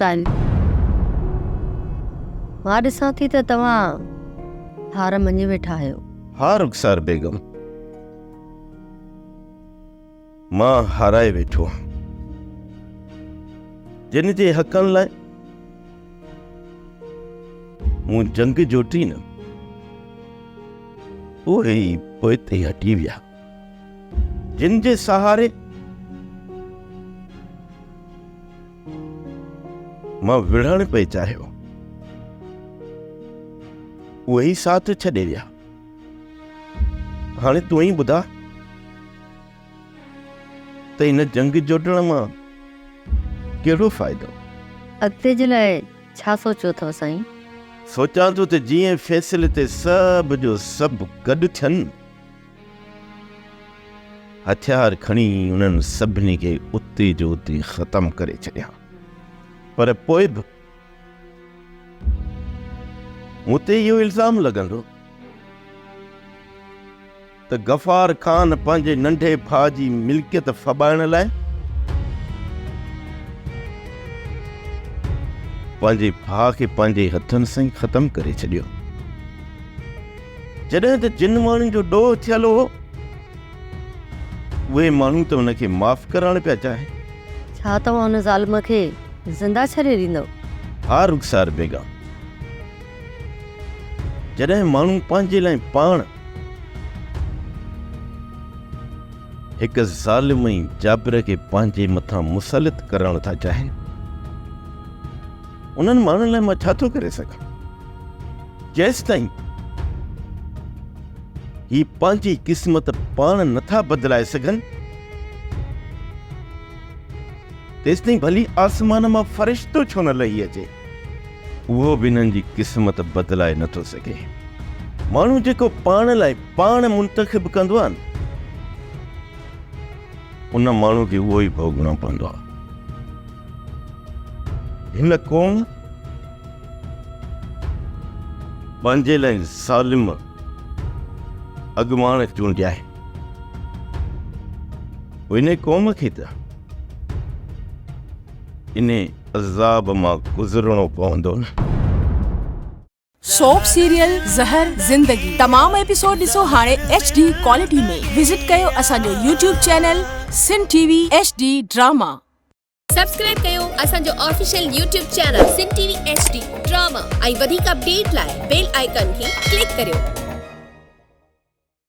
साईं, मां ॾिसां थी त तव्हां हार मञी वेठा आहियो। हाँ रुखसार बेगम, मां हाराए वेठो आहियां। जिन जे हक़नि लाइ मूं जंग जोटी न, उहे ई पोइ ते हटी विया। जिन जे सहारे मां विढ़ण पे चाहियो, उहे ई साथ छॾे विया। हाणे तूं ई ॿुधा त इन जंग जोड़ण मां कहिड़ो फ़ाइदो? अॻिते जे लाइ छा सोचियो अथव साईं? सोचां थो त जीअं फ़ैसिले ते सभु जो सभु गॾु थियनि, हथियार खणी उन्हनि सभिनी खे उते जो उते ख़तम करे छॾियां। पर पोइ बि मूं ते इहो इल्ज़ाम लॻंदो त गफ़ार ख़ान पंहिंजे नंढे भाउ जी मिल्कियत फॿाइण लाइ पंहिंजे भाउ खे पंहिंजे हथनि सां ई ख़तम करे छॾियो। जॾहिं त जिन माण्हुनि जो ॾोह थियल हो, उहे माण्हू त उनखे माफ़ करण पिया चाहे। छा तव्हां हुन ज़ालिम खे ज़िंदा छॾे ॾींदव? हा रुखसार बेगम, जॾहिं माण्हू पंहिंजे लाइ पाण हिक ज़ालिम ऐं जाबिर खे पंहिंजे मथां मुसलित करण था चाहिनि, उन्हनि माण्हुनि लाइ मां छा थो करे सघां? जेसि ताईं ही पंहिंजी क़िस्मत पाण नथा बदिलाए सघनि, तेसि ताईं भली आसमान मां फ़रिश्तो छो न लही अचे, उहो बि हिननि जी क़िस्मत बदिलाए नथो सघे। माण्हू जेको पाण लाइ पाण मुंतख़िब कंदो आहे, उन माण्हू खे उहो ई भोगणो पवंदो आहे। हिन क़ौम पंहिंजे लाइ ज़ालिम अॻुवाण चूंडिया आहे, इन क़ौम खे त इन अज़ाब मां गुज़रणो पवंदो न। सोप सीरियल ज़हर ज़िंदगी तमाम एपिसोड ॾिसो हाणे HD क्वालिटी में। विजिट कयो असांजो YouTube चैनल सिन TV HD ड्रामा। सब्सक्राइब कयो असांजो ऑफिशियल YouTube चैनल सिन TV HD ड्रामा ऐं वधीक अपडेट लाइ बेल आइकन खे क्लिक करियो।